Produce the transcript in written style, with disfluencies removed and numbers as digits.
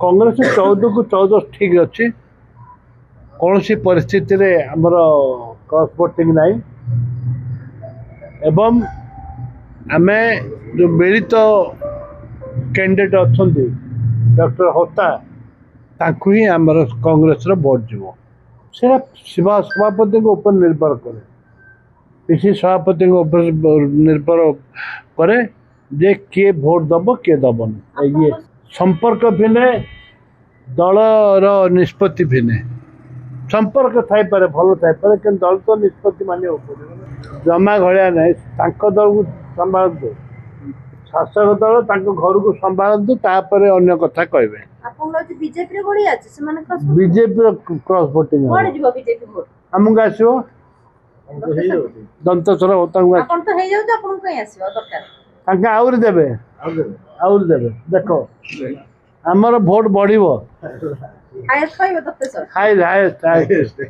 कांग्रेस 14 को 14 ठीक अच्छी कौन सी परिस्थिति रे हमर क्रॉस वोटिंग नहीं एवं आमे जो मिलित कैंडिडेट अच्छा डॉक्टर होता ताकू ही आमर कांग्रेस रो वोट जीवो से सभापति के ऊपर निर्भर करे पीसी सभापति के ऊपर निर्भर करे जे किए भोट दब किए दबन ये संपर्क भिने दल निष्पत्ति भिने संपर्क थाई पारे भल थाई पारे कि दल तो निष्पत्ति मानिया पड़े जमा घलिया नहीं दल को संभालतु शासक दल घर को संभालतु तापर अन्य कथा कहबे बीजेपी क्रॉस वोटिंग आमको आसो दंतस्वर होता आउरी देवे देख आमर भोट बढ़िबो हाईएस्ट हाईएस्ट